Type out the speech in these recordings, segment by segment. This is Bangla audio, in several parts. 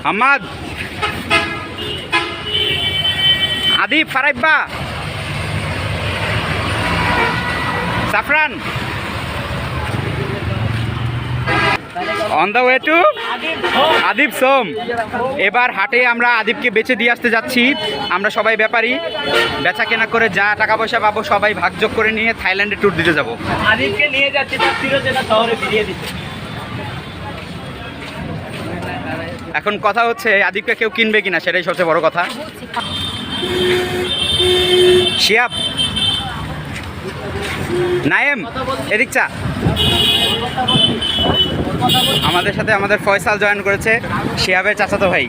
হাম্মাদ, আদিব, ফারাইব্বা, সাফরান, on the way to Adib সোম। এবার হাটে আমরা আদিবকে বেচে দিয়ে আসতে যাচ্ছি। আমরা সবাই ব্যাপারী, বেচা কেনা করে যা টাকা পয়সা পাবো সবাই ভাগযোগ করে নিয়ে থাইল্যান্ডে ট্যুর দিতে যাব। আদিবকে নিয়ে যাচ্ছি তার যেটা শহরে ফিরিয়ে দিতে। এখন কথা হচ্ছে আদিবকে কেউ কিনবে কিনা, সেটাই সবচেয়ে বড় কথা। শিয়াব, নায়েম, এদিক চা। আমাদের সাথে আমাদের ফয়সাল জয়েন করেছে, শিয়াবের চাচাতো ভাই।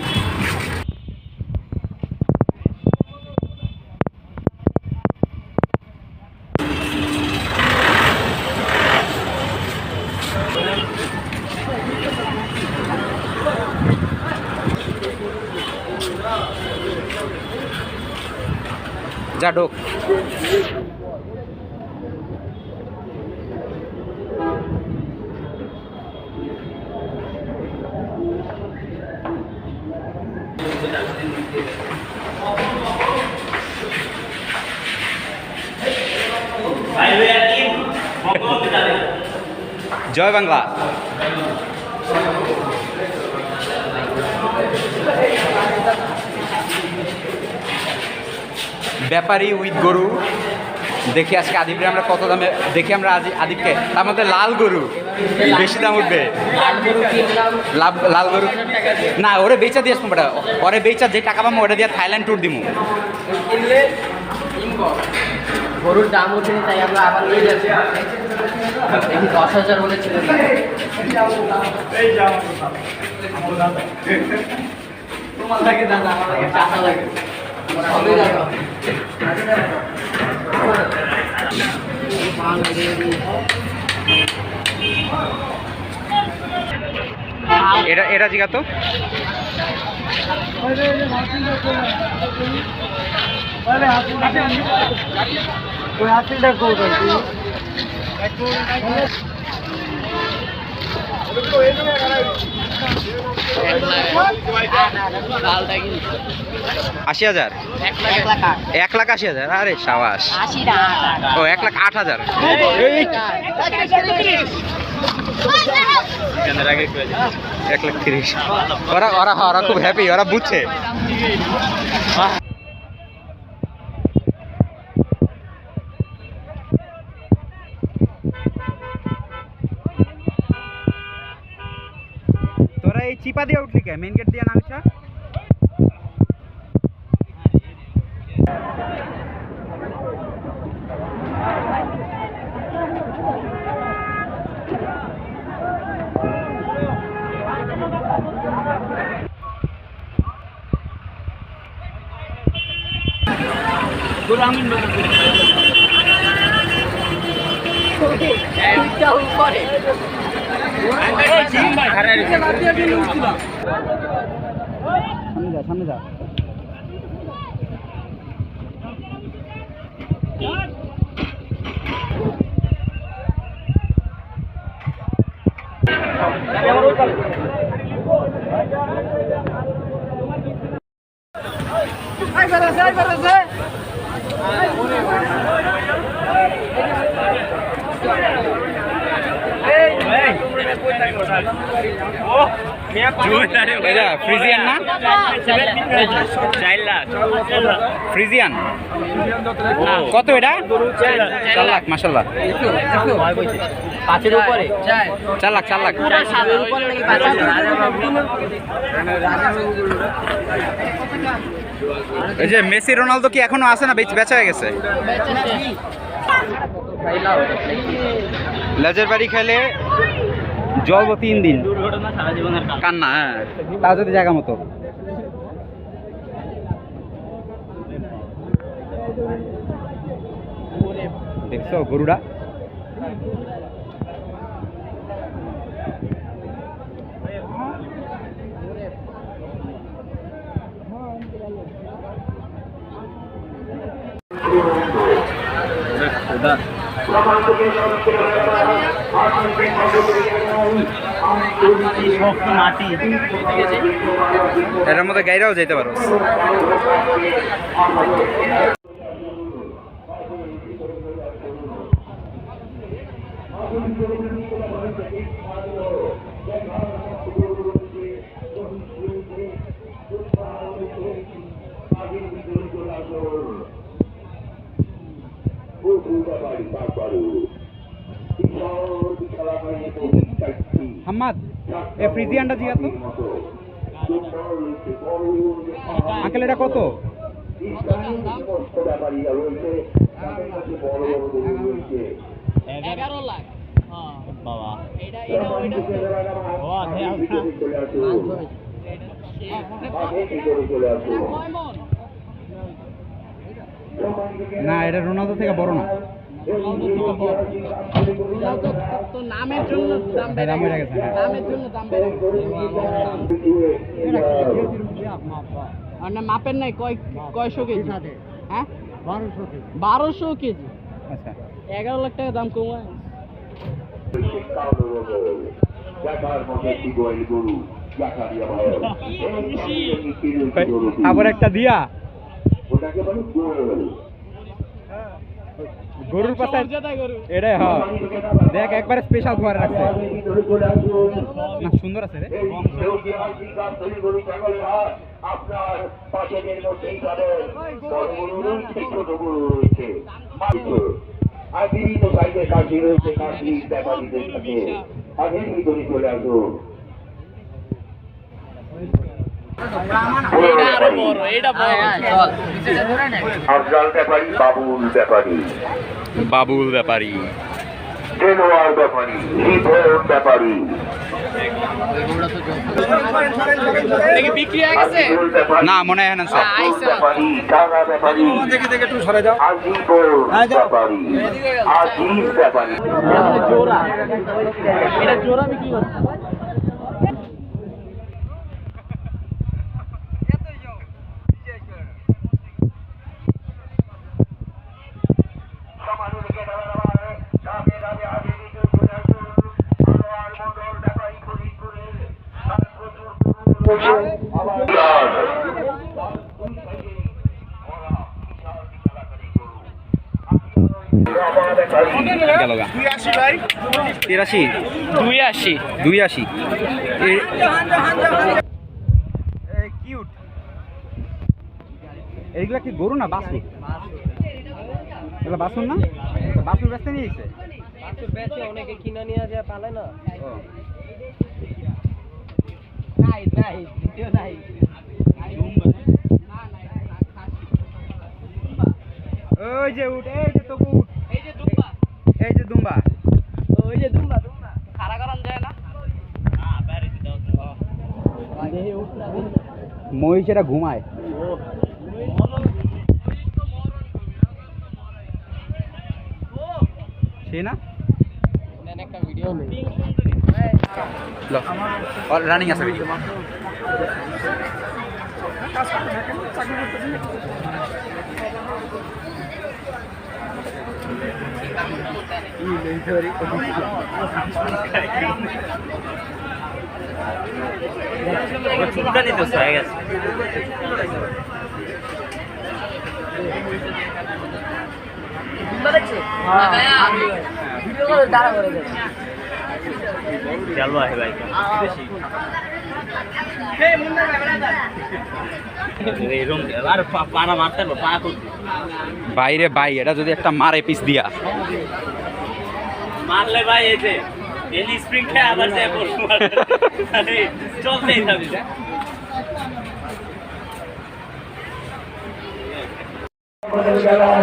যা ঢোক। জয় বাংলা। ব্যাপারী উইথ গরু দেখি আজকে আদিবরে আমরা কত দামে দেখি। আমরা আদিবকে তার মধ্যে লাল গরু বেশি দাম উঠবে। লাল গরু না, ওরে বেচা দিয়ে আসবো বেটা, ওরে বেচা যে টাকা পাবো ওটা দিয়ে থাইল্যান্ড ট্যুর দিব। গরুর দাম উঠেনি তাই আমরা আবার নিয়ে যাচ্ছি। 10,000 বলেছিল। তোমার লাগে দাদা, আমার লাগে টাকা লাগে। এটা জিগা তো আশি হাজার, 1,80,000। আরে সাবাস। ও 1,08,000। 1,30,000। ওরা ওরা ওরা খুব হ্যাপি, ওরা বুঝছে। তোরা এই চিপা দিয়ে উঠলি কে? মেন গেট দিয়ে নামিস? সামনে যা। ফ্রিজিয়ান না? ফ্রিজিয়ান কত এটা? 4 লাখ। মাশাআল্লাহ। 5-এর উপরে 4 লাখ। 4 লাখ। এই যে মেসি রোনালদো কি এখনো আছে না বেচা হয়ে গেছে? লেজের বাড়ি খেলে জব 3 দিন কান্না। হ্যাঁ, তা যদি জায়গা মতো। দেখছো গরুটা? শক্ত মাটি এটার মধ্যে গাইরাও যেতে পারো। হাম্মাদ এ ফ্রিজিয়ানটা জিগা তো আঙ্কেল এটা কত? বাবা না এটা রোনালদো থেকে বড় না। তো নামের জন্য দাম বেড়ে গেছে, নামের জন্য দাম বেড়ে গেছে। আর না মাপের নাই কয়শো কেজি? হ্যাঁ 1200 কেজি। আচ্ছা 11 লাখ টাকা দাম কমায়। আবার একটা দিয়া গরুর পাশে এটাই হ্যাঁ দেখ একবারে স্পেশাল খাবার রাখছে না, সুন্দর আছে রে। আপনার পাশের মধ্যেই পাবেন বড় গরু রয়েছে, ছোট গরু রয়েছে, আর বিভিন্ন সাইডে কাশি রয়েছে, কাশি ব্যাপারীদের সাথে আগের ভিতরে চলে আসুন। আফজাল ব্যাপারী, বাবুল ব্যাপারী, বাবুল ব্যাপারী, দেলোয়ার ব্যাপারী, রিপোর্ট ব্যাপারী, বিক্রি হয়ে গেছে না মনে হয় না স্যার। ব্যাপারী, টানা ব্যাপারী, আজিপুর ব্যাপারী, আজিজ ব্যাপারী। জোড়া, এটা জোড়া বিক্রি করছে। গেল গা 83 82 কিউট। এইগুলা কি গরু না বাছুর? এগুলা বাছুর না? বাছুর বেচতে নিয়ে এসে অনেকে কিনা নিয়ে যায় পালে না। ওই যে উঠ, এই যে তো উঠ, এই যে দুম্বা, এই যে দুম্বা, ওই যে দুম্বা খাড়া করান যায় না। মহিষ এটা ঘুমায়। সে না একটা ভিডিও নেই রানিং আছে ভিডিও। চুলকানি তো হয়ে গেছে। চলো আহে ভাই বাইরে ভাই এটা যদি একটা মারে পিস দিয়া মারলে ভাই এই যে এলি স্প্রিং খেয়ে আবার যায় চলতেই থাকবে।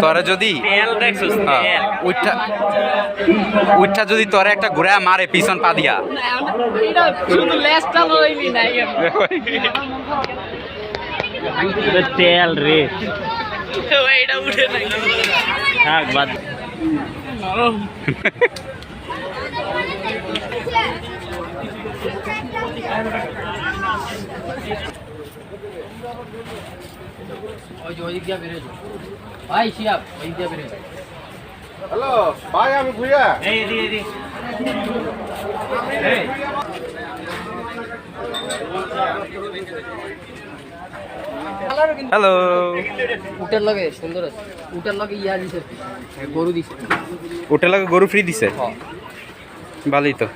তোরে যদি তেল দেখছিস তেল উঠটা যদি তোরে একটা ঘুরে মারে পিছন পা দিয়া এটা শুধু লেজটা লইলি না তেল রে এটা উঠে না থাক বাদ। ওই যে ওই দিক দিয়ে বেরোয় ভাই শিয়াব, ওই দিক দিয়ে বেরোয়। হ্যালো ভাই আমি ভুইয়া এই দি এই দি এই হ্যালো উটের লগে সুন্দর আছে উটের লগে ইয়া দিছে গরু দিছে ওটার লাগে গরু ফ্রি দিছে ভালোই তো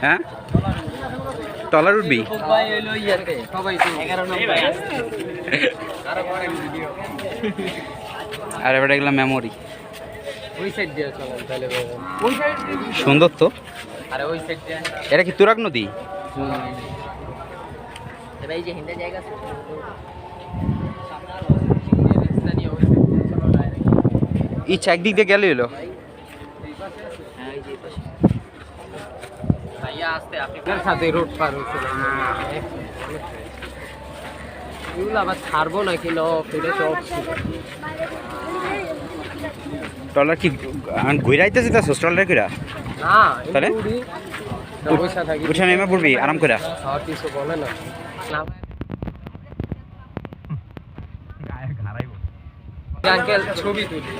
হ্যাঁ টলার উঠবি ভাই হইলো ইয়াতে সবাই তো 11 এই ভাই আর এবার এগুলো মেমোরি ওই সাইড দিয়ে চলেন তাহলে ওই সাইড সুন্দর তো আরে ওই সাইড দিয়ে এটা কি তুরাগ নদী এবার এই যে হিন্দা জায়গা আছে ইচ্ছা একদিক দিয়ে গেলে হলো ভাইয়া আসতে আপনার সাথে রোড পার হয়েছিল এগুলো আবার ছাড়বো না কিলো ফিরে সব টলার কি ঘুরাইতে যেতেছ টলার কিরা না তাহলে? পয়সা থাকি উঠে নেমে পড়বি আরাম করে আর কিছু বলে না আঙ্কেল ছবি তুলি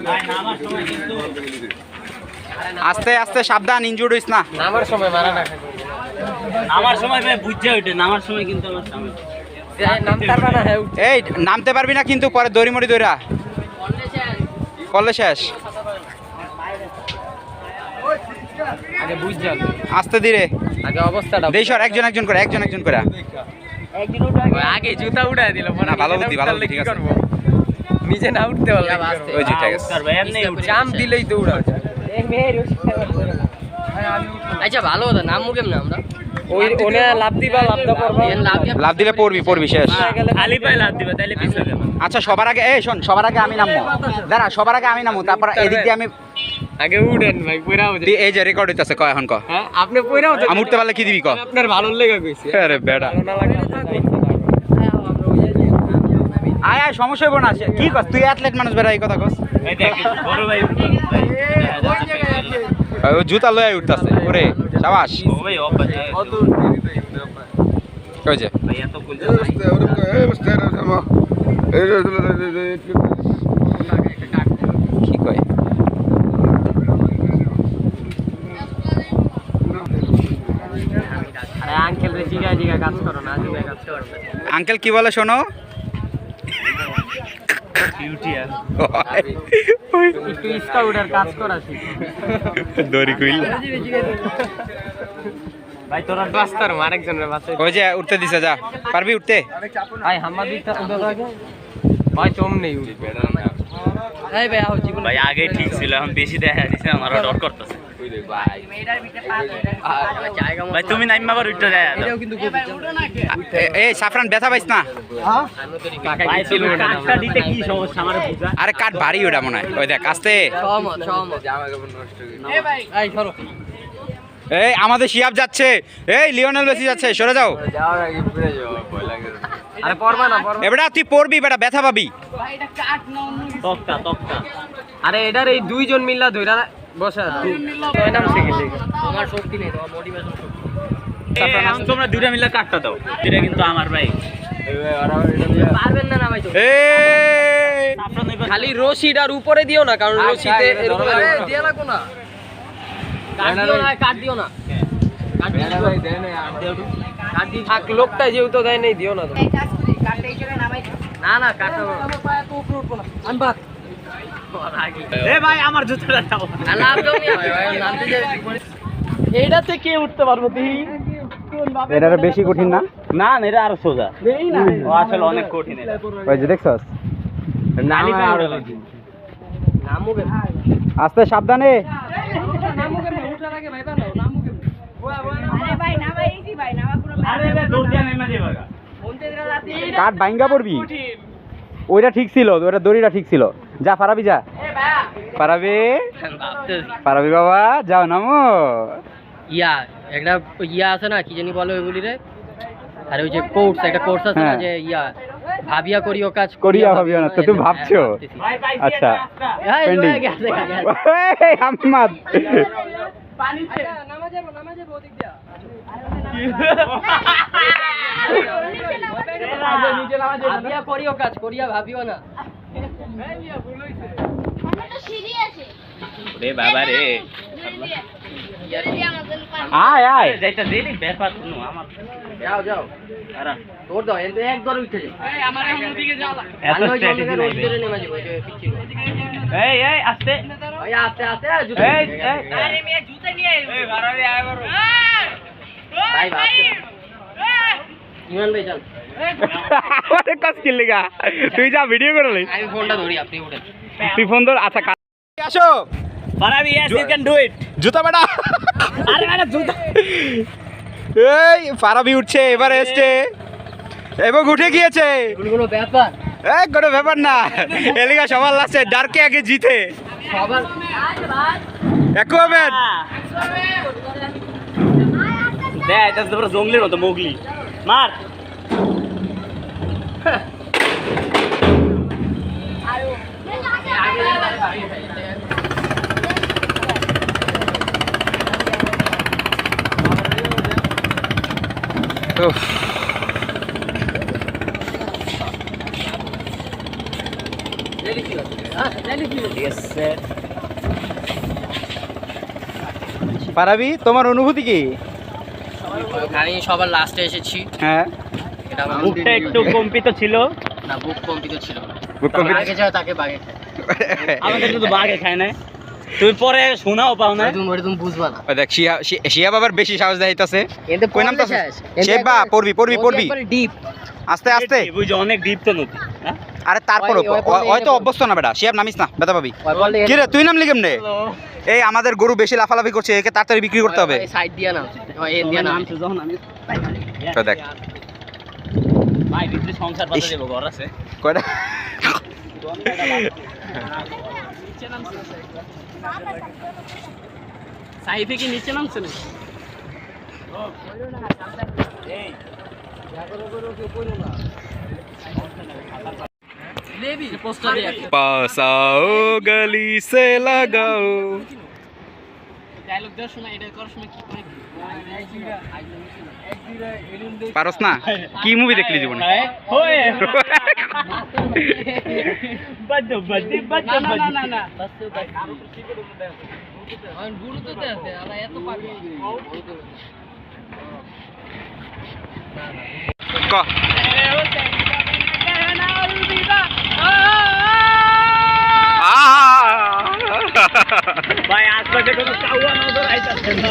ভাই নামার সময় কিন্তু আস্তে আস্তে সাবধান ইনজুর্ড হইস না নামার সময় মারা না নামার সময় ভাই বুঝছে ওইটা নামার সময় কিন্তু আমার সামনে নাম তারবা না হ্যাঁ এই নামতে পারবি না কিন্তু পরে দড়ি মড়ি দইরা করলে শেষ আগে বুঝ যান আস্তে ধীরে আগে অবস্থাটা দেশর একজন একজন করে আগে জুতা উঠায় দিল না, ভালো বুদ্ধি, ঠিক আছে। নিজে না উঠতে পারলে ওই যে ঠিক আছে স্যার ভাই এমনি উঠে জাম দিলেই তো উড়া আচ্ছা ভালো হতো নাম মুখেম না আমরা ওই ওনে লাভ দিবা লাভ দা করবা লাভ দিলে পড়বি শেষ খালি পায়ে লাভ দিবে তাইলে পিছনে যাবে আচ্ছা সবার আগে এই শোন সবার আগে আমি নামবো দাঁড়া সবার আগে আমি নামবো তারপর এদিক দিয়ে আমি আগে উড়েন ভাই পয়রাও তুই এই যে রেকর্ড হইতাছে ক এখন ক হ্যাঁ আপনি পয়রাও আমি উঠতে পারলে কি দিবি ক আপনার ভালো লেগে গেছে আরে বেটা ভালো না লাগলে আয় আয় সমস্যা হইব না কি কস তুই অ্যাথলেট মানুষ বেড়া এই কথা কস এই দেখ বড় ভাই ভাই ও জুতা লয়ে উঠতাছে ওরে শাবাশ ও ভাই ও ভাই কই যে ভাই এত কুল কি কয় আরে আঙ্কেল রে জিগা জিগা কাজ করো না জিগা কাজ করো আঙ্কেল কি বলে শোনো বিউটি আর একটু স্কাউটার কাজ করা শিখ দড়ি কইল ভাই তোরা রাস্তার আরেকজনের বাসে ওই যে উঠতে দিছে যা পারবি উঠতে ভাই হাম্মা দিকটা উঠে থাকে ভাই তোম নেই উঠবে এই ভাই আও জীবন ভাই আগে ঠিক ছিল এখন বেশি দেখা দিছে আমারও ডর করতেছে ভাই তুমি নাইমা বার উঠতে যায় এটাও কিন্তু এই সাফরান ব্যথা পাইছ না ভাই তুমি কাটটা দিতে কি সমস্যা আমার বুঝা আরে কাঠ ভারী ওটা মনে হয় ওই দেখ আস্তে সহমত এই ভাই এই সরো এই আমাদের শিয়াব যাচ্ছে এই লিওনেল মেসি যাচ্ছে সরে যাও আরে পড়বা না পড়বা এবারে তুই পড়বি বেটা ব্যথা পাবি তক্তা তক্তা আরে এটার এই দুইজন মিল্লা ধইরা বসা কয় নাম শিখেছে আমার শক্তি নেই তোমার মোটিভেশন এখন তোমরা দুইটা মিলে কাটটা দাও এটা কিন্তু আমার ভাই পারবেন না ভাই তো এই খালি রশিটার উপরে দিও না কারণ রশিতে এরকম দিয়া লাগো না কাট দিও না কাট দিও থাক লোকটা যেহেতু দেয় নেই দিও না না না কাটো আমি বাদ এ ভাই আমার জুতোটা দাও লাভ দাও ভাই নামতে যাই এইটাতে কে উঠতে পারবো তুই এটা বেশি কঠিন না না না এটা আরো সোজা নেই না ও আসলে অনেক কঠিন এটা ওই যে দেখছস নালি পায়ে উঠে গেছে নামুকে আস্তে সাবধানে নামুকে উঠার আগে ভাই বানাও নামুকে আরে রে দৌড় দিয়ে নেমে যাবে কাঠ ভাঙ্গা পড়বি ওইটা ঠিক ছিল ওইটা দড়িটা ঠিক ছিল যা পারাবি যা পারাবি বাবা যাও নামো ইয়া একটা ইয়া আছে না কি জানি বলে ওইগুলি রে আর ওই যে কোর্স একটা কোর্স আছে না হ্যাঁ। যে ভাবিয়া করিও কাজ করিয়া ভাবিও না, তো তুমি ভাবছো? আচ্ছা পেন্ডিং আহমদ ভাবিয়া করিও কাজ করিয়া ভাবিও না। রে বাবা রে আয় আয় যাইতা দিলি ব্যাপার কোনো আমার যাও যাও আরে তোর দাও এতে এক দরে উঠে যাও। আমার এখন ওদিকে যাও এত স্ট্র্যাটেজি নাই ওদিকে নেমে যাবো ওই যে পিচ্ছি এই আস্তে ওই আস্তে আস্তে জুতো এই আরে মেয়ে জুতো নিয়ে এই বাড়ারে আয় বড় ভাই ভাই ইমান ভাই চল আরে কাজ কি লাগা তুই যা ভিডিও করলি আমি ফোনটা ধরি আপনি উঠেন তুই ফোন ধর আচ্ছা আসো পারাবি yes you can do it জুতা বেটা আরে মানে জুতা এই ফারাবি উঠছে এবারে এসছে এবং উঠে গিয়েছে কোনো ব্যাপার কোনো ব্যাপার না এলিগা সবার লাস্টে ডার্কে আগে জিতে সবার একুয়াম্যান দে এটা তো পুরো জঙ্গলের মতো মোগলি মার ফারাবি তোমার অনুভূতি কি আমি সবার লাস্টে এসেছি হ্যাঁ এটা আমার বুকটা একটু কম্পিত ছিল না বুক কম্পিত ছিল না বুক কম্পিত আগে যায় তাকে বাগে খায় আমাদের তো বাঘে খায় না তুমি পরে শোনাও পাও না তুমি বুঝবা না দেখ শিয়া বাবার বেশি সাহস দেখাইতাছে এতে কই নাম তো শেবা পড়বি ডিপ আস্তে আস্তে বুঝো অনেক ডিপ তো নদী হ্যাঁ আরে তারপর হয়তো অভ্যস্ত না বেটা শিয়াব নামিস না বেটা পাবি কি রে তুই নামলি কেমনে এই আমাদের গরু বেশি লাফালাফি করছে একে তাড়াতাড়ি বিক্রি করতে হবে সাইড দিয়া না ওই এন দিয়া না নামছে যখন আমি তো দেখ ভাই ভিতরে সংসার বাঁধা দেব ঘর আছে কয়টা সাইফে কি নিচে নামছে না लेवी पोस्टर पास आओ गली से लगाओ डायलॉग দেওয়ার সময় এটা করার সময় কি করে পারস না কি মুভি দেখলি জীবনে ওয়ে বাদ্দো না না বাস আর গুরু তো দেতে আলা এত পাগল ক ভাই আজকে কোনো কাউয়া নজর আইতাছে না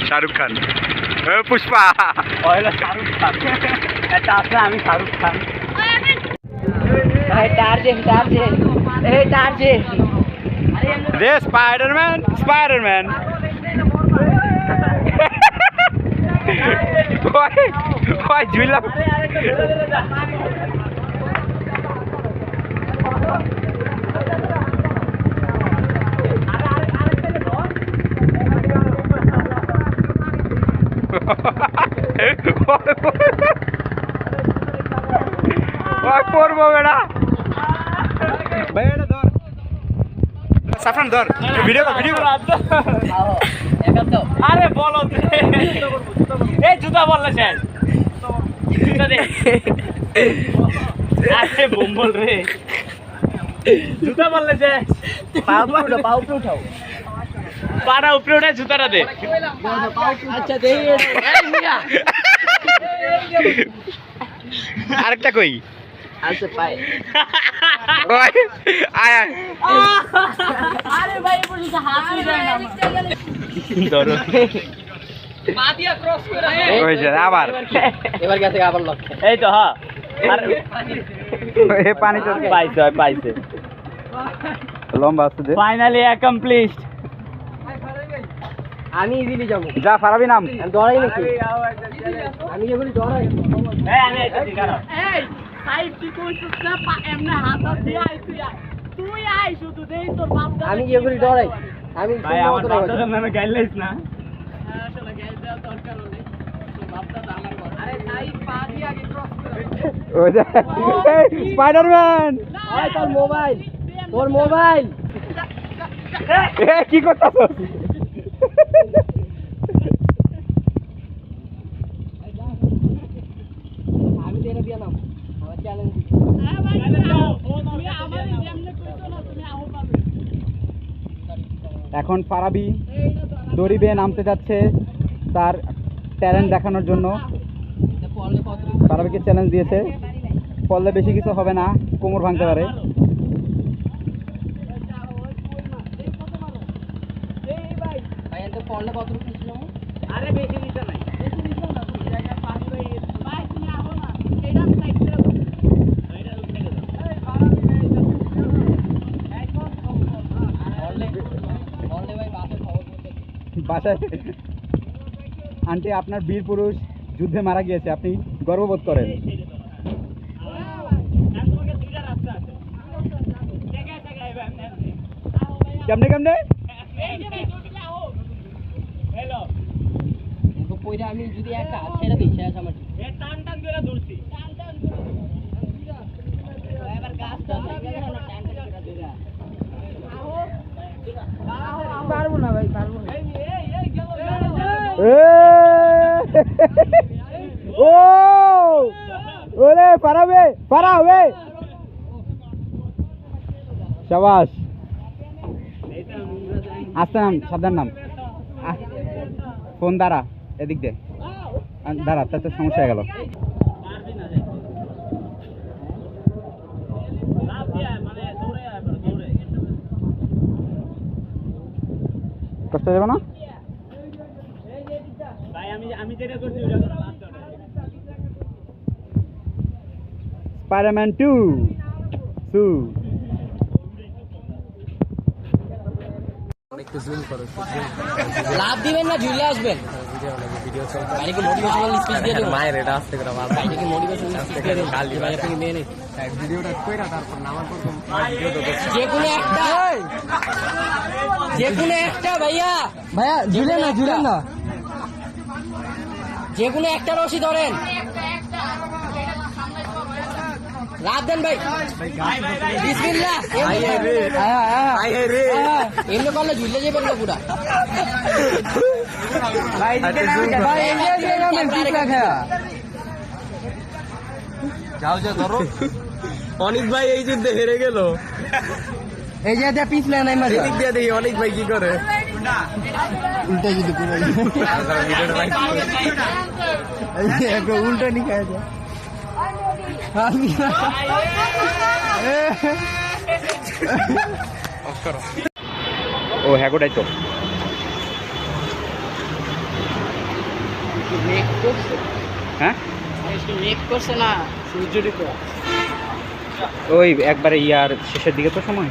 শাহরুখ খান পুষ্পা ওইলা শাহরুখ খান এটা আছে আমি শাহরুখ খান ভাই টার্জেন এই টার্জেন দে স্পাইডারম্যান ওই ঝুলা পড়বো বেড়া ধর সাফরান ধর ভিডিও আরে বলো এই জুতা বললে শেষ জুতা দে আরে বোম্বল রে জুতা বললে শেষ পাও উপরে উঠাও পাড়া উপরে উঠে জুতাটা দে আচ্ছা দেই এই মিয়া আরেকটা কই আচ্ছা পাই ওই আয় আরে ভাই বলি তো হাত যায় না ধরো পা দিয়া ক্রস করে ওই যে আবার এবার গেছে আবার লক এই তো হ্যাঁ আর এ পানি তো পাইছে লম্বা আছে দে ফাইনালি অ্যাকমপ্লিশড আমি ইজিলি যাবো যা ফারাবি নাম আমি ডরাই নাকি আমি এগুলি ডরাই এই আমি আইতেছি কারণ এই সাইড কি কইছস না এমনে হাত দিয়ে আইছি তুই আয় শুধু দেই তোর বাপ দাদা আমি গিয়ে করি ডরাই আমি ভাই আমার বাপদাদার নামে গাইলাইস না আসলে গ্যাস দেওয়ার দরকার হলে তোর বাপ দাদা আমার ঘর আরে তাই পা দিয়ে আগে ক্রস করে ওই যে স্পাইডারম্যান ওই তোর মোবাইল এ কি করতেছস? আমি তো এটা দিয়ে নাম আমার চ্যালেঞ্জ হ্যাঁ ভাই তুমি আমারই যেমনে কইছো না তুমি আহো পাবে এখন ফারাবি দড়ি বেয়ে নামতে যাচ্ছে তার ট্যালেন্ট দেখানোর জন্য। পড়লে কত ফারাবিকে চ্যালেঞ্জ দিয়েছে, পড়লে বেশি কিছু হবে না, কোমর ভাঙতে পারে। ভাই এত পড়লে কত কিছু আরে বেশি নিতে নাই ভাই তুমি আহো না এইটা আমি সাইড করে দাও পড়লে ভাই বাসে খবর বলতে বাসায় আন্টি আপনার বীর পুরুষ যুদ্ধে মারা গিয়েছে, আপনি গর্ববোধ করেন। কেমনে কেমনে কইরা আমি যদি একটা হাত ছেড়ে দিই শেষ আমার টান টান করে ধরছি এবার গাছটা পারবো না ভাই পারবো না ও ওরে পারাবে পারাবে শাবাশ। আস্তে নাম, সাবধান নাম। ফোন দাঁড়া, এদিক দে দাঁড়া, তার তো সমস্যা হয়ে গেল। কষ্ট যাবে না ভাই আমি যেটা করছি ওটা করো লাস্ট স্পাইডারম্যান 2 লাভ দিবেন না ঝুলে আসবেন বাইরে মোটিভেশনাল স্পিচ দিয়ে দেবেন মায়ের এটা আসতে করে আমার বাইরে কি মোটিভেশনাল স্পিচ দিয়ে দেবেন কাল বাইরে থেকে নিয়ে নেই ভিডিওটা কইরা তারপর নামার পর যে কোনো একটা ভাইয়া ঝুলে না যে কোনো একটা রশি ধরেন লাভ দেন ভাই বিসমিল্লাহ এমনি করলে ঝুলে যাবেন না পুরা যাও যা ধরো। অনিক ভাই এই যুদ্ধে হেরে গেল এই যে পিছলে নাই মারি এদিক দিয়ে দেখি অনিক ভাই কি করে উল্টা যদি উল্টা নি খায় ও হ্যাঁ গোটাই তো মেক করছে হ্যাঁ মেক করছে না সূর্যটি তো ওই একবারে ইয়ার শেষের দিকে তো সময়।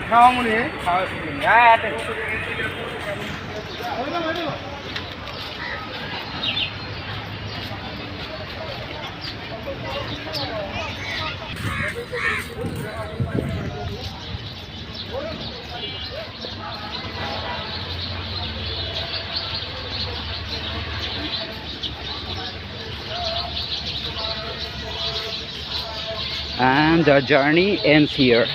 খাওয়া মনে খাওয়া And the journey ends here.